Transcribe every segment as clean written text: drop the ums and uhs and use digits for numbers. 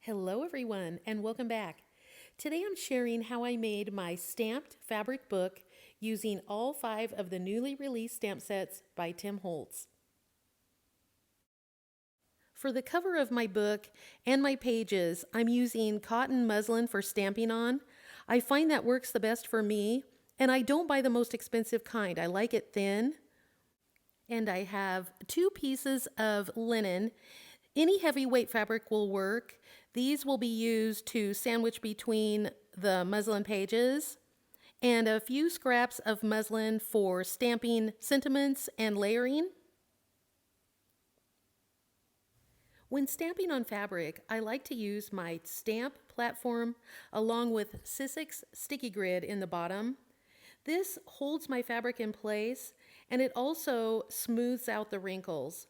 Hello everyone and welcome back. Today I'm sharing how I made my stamped fabric book using all 5 of the newly released stamp sets by Tim Holtz. For the cover of my book and my pages, I'm using cotton muslin for stamping on. I find that works the best for me, and I don't buy the most expensive kind. I like it thin. And I have 2 pieces of linen. Any heavyweight fabric will work. These will be used to sandwich between the muslin pages, and a few scraps of muslin for stamping sentiments and layering. When stamping on fabric, I like to use my stamp platform along with Sizzix sticky grid in the bottom. This holds my fabric in place, and it also smooths out the wrinkles.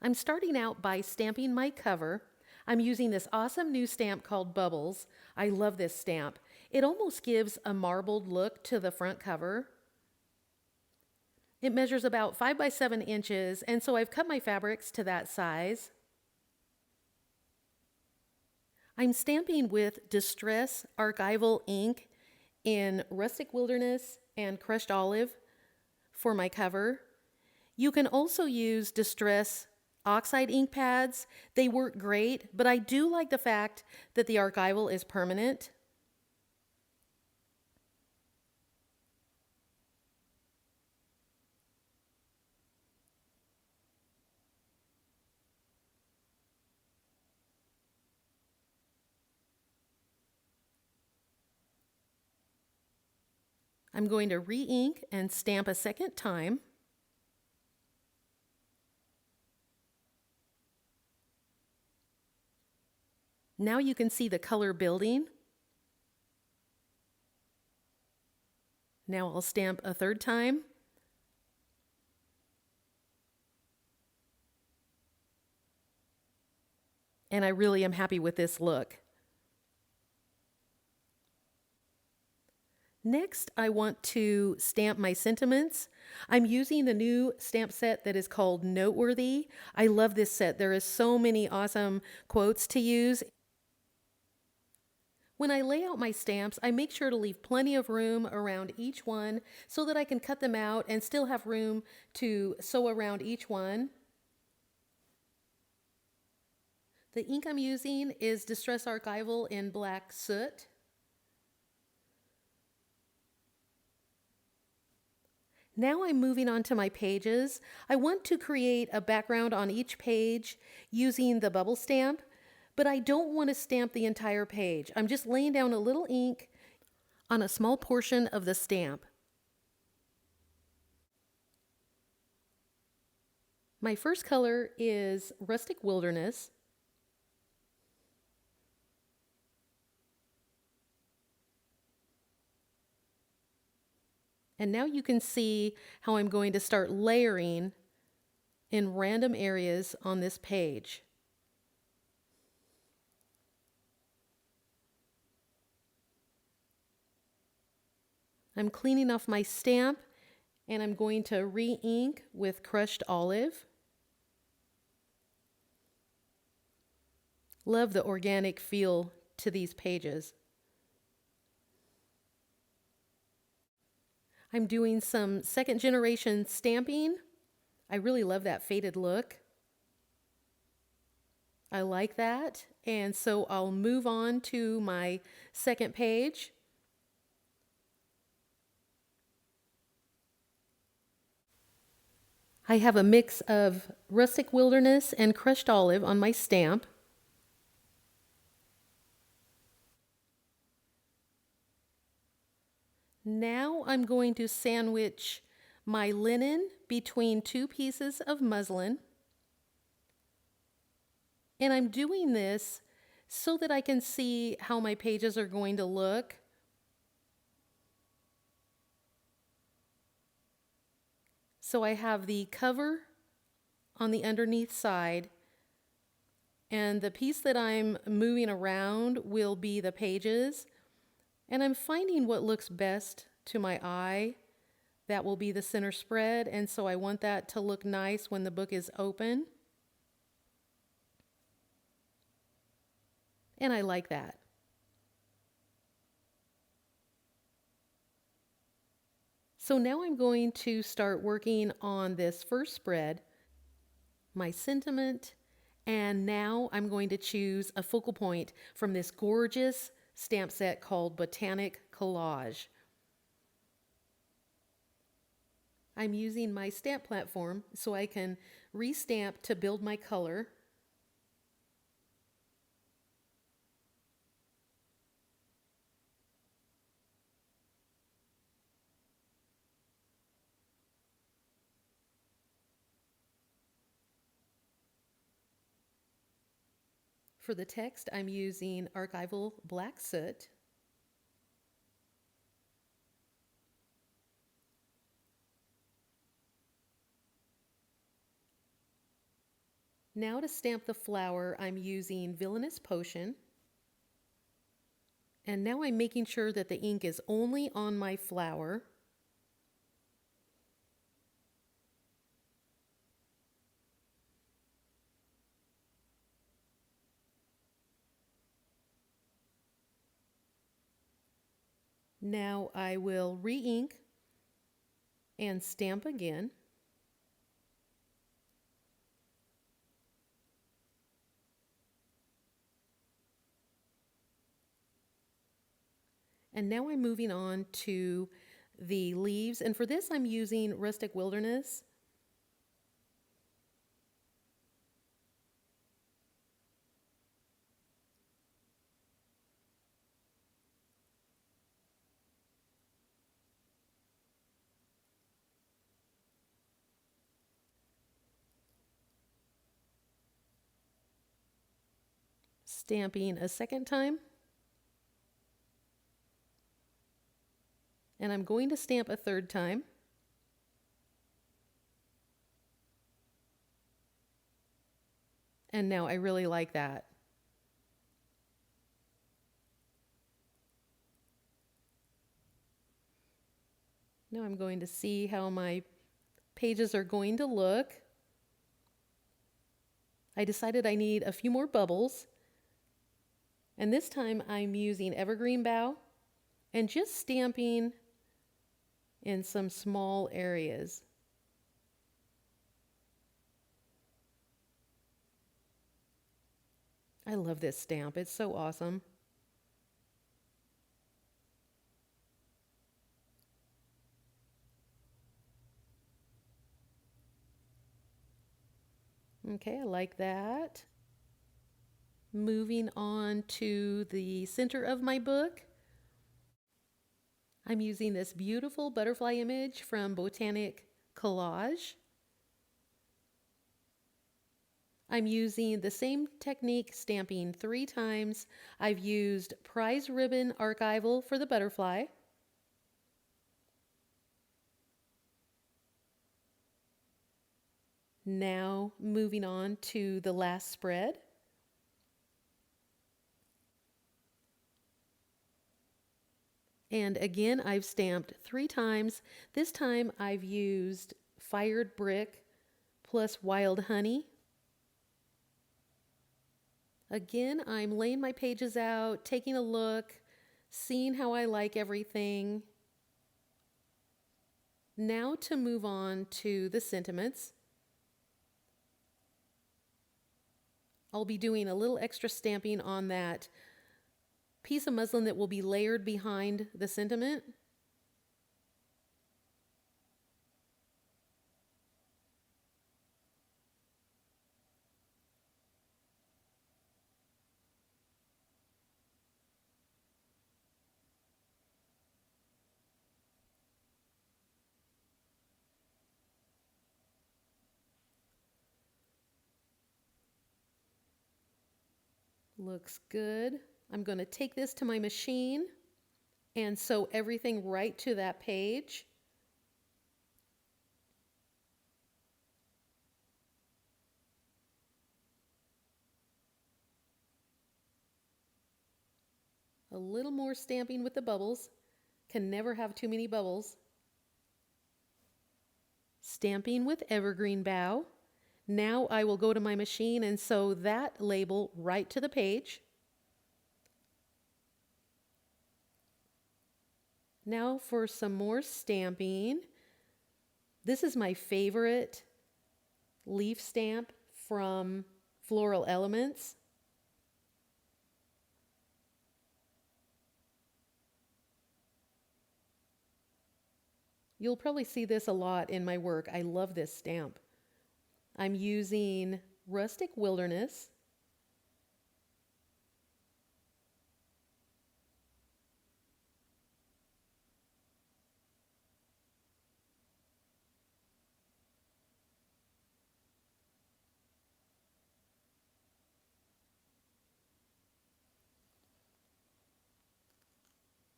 I'm starting out by stamping my cover. I'm using this awesome new stamp called Bubbles. I love this stamp. It almost gives a marbled look to the front cover. It measures about 5 by 7 inches, and so I've cut my fabrics to that size. I'm stamping with Distress Archival ink in Rustic Wilderness and Crushed Olive for my cover. You can also use Distress Oxide ink pads. They work great, but I do like the fact that the archival is permanent. I'm going to re-ink and stamp a second time. Now you can see the color building. Now I'll stamp a third time. And I really am happy with this look. Next, I want to stamp my sentiments. I'm using the new stamp set that is called Noteworthy. I love this set. There is so many awesome quotes to use. When I lay out my stamps, I make sure to leave plenty of room around each one so that I can cut them out and still have room to sew around each one. The ink I'm using is Distress Archival in Black Soot. Now I'm moving on to my pages. I want to create a background on each page using the bubble stamp, but I don't want to stamp the entire page. I'm just laying down a little ink on a small portion of the stamp. My first color is Rustic Wilderness. And now you can see how I'm going to start layering in random areas on this page. I'm cleaning off my stamp, and I'm going to re-ink with Crushed Olive. Love the organic feel to these pages. I'm doing some second generation stamping. I really love that faded look. I like that, and so I'll move on to my second page. I have a mix of Rustic Wilderness and Crushed Olive on my stamp. Now I'm going to sandwich my linen between 2 pieces of muslin. And I'm doing this so that I can see how my pages are going to look. So I have the cover on the underneath side, and the piece that I'm moving around will be the pages. And I'm finding what looks best to my eye. That will be the center spread, and so I want that to look nice when the book is open. and I like that. So now I'm going to start working on this first spread, my sentiment, and now I'm going to choose a focal point from this gorgeous stamp set called Botanic Collage. I'm using my stamp platform so I can restamp to build my color. For the text, I'm using Archival Black Soot. Now to stamp the flower, I'm using Villainous Potion. And now I'm making sure that the ink is only on my flower. Now I will re-ink and stamp again. And now I'm moving on to the leaves, and for this I'm using Rustic Wilderness. Stamping a second time. And I'm going to stamp a third time. And now I really like that. Now I'm going to see how my pages are going to look. I decided I need a few more bubbles. And this time I'm using Evergreen Bough and just stamping in some small areas. I love this stamp. It's so awesome. Okay, I like that. Moving on to the center of my book. I'm using this beautiful butterfly image from Botanic Collage. I'm using the same technique, stamping 3 times. I've used Prize Ribbon Archival for the butterfly. Now moving on to the last spread. And again, I've stamped 3 times. This time I've used Fired Brick plus Wild Honey. Again, I'm laying my pages out, taking a look, seeing how I like everything. Now to move on to the sentiments. I'll be doing a little extra stamping on that piece of muslin that will be layered behind the sentiment. Looks good. I'm going to take this to my machine and sew everything right to that page. A little more stamping with the bubbles. Can never have too many bubbles. Stamping with Evergreen Bough. Now I will go to my machine and sew that label right to the page. Now for some more stamping. This is my favorite leaf stamp from Floral Elements. You'll probably see this a lot in my work. I love this stamp. I'm using Rustic Wilderness.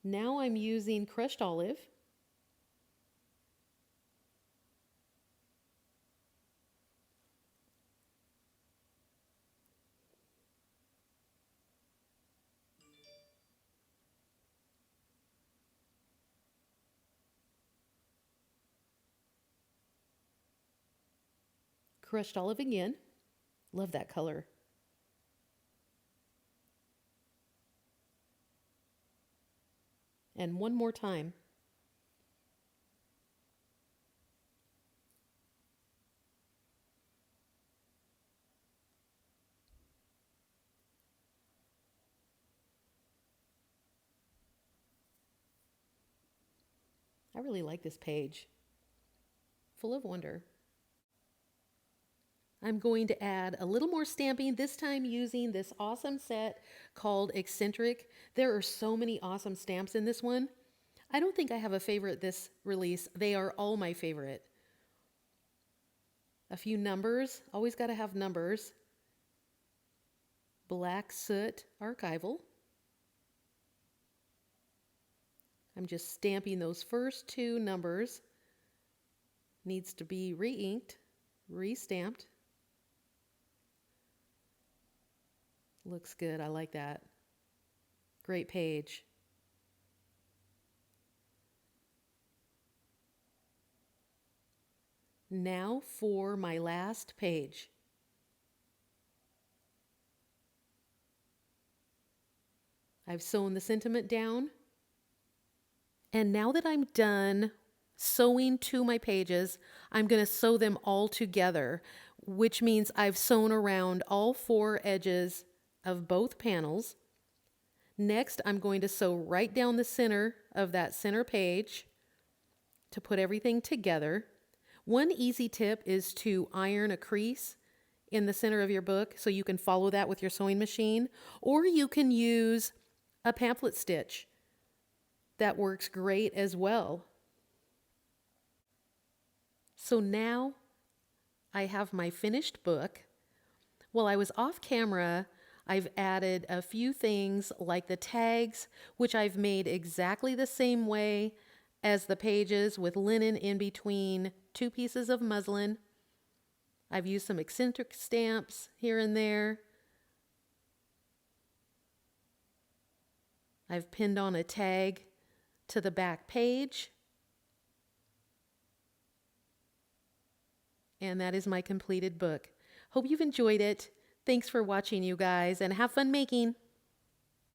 Now I'm using crushed olive. Crushed olive again. Love that color. And one more time. I really like this page. Full of wonder. I'm going to add a little more stamping, this time using this awesome set called Eccentric. There are so many awesome stamps in this one. I don't think I have a favorite this release. They are all my favorite. A few numbers, always got to have numbers. Black Soot Archival. I'm just stamping those first two numbers. Needs to be re-inked, re-stamped. Looks good, I like that. Great page. Now for my last page. I've sewn the sentiment down. And now that I'm done sewing to my pages, I'm going to sew them all together, which means I've sewn around all four edges of both panels. Next, I'm going to sew right down the center of that center page to put everything together. One easy tip is to iron a crease in the center of your book so you can follow that with your sewing machine, or you can use a pamphlet stitch. That works great as well. So now I have my finished book. While I was off camera, I've added a few things like the tags, which I've made exactly the same way as the pages with linen in between two pieces of muslin. I've used some eccentric stamps here and there. I've pinned on a tag to the back page. And that is my completed book. Hope you've enjoyed it. Thanks for watching, you guys, and have fun making.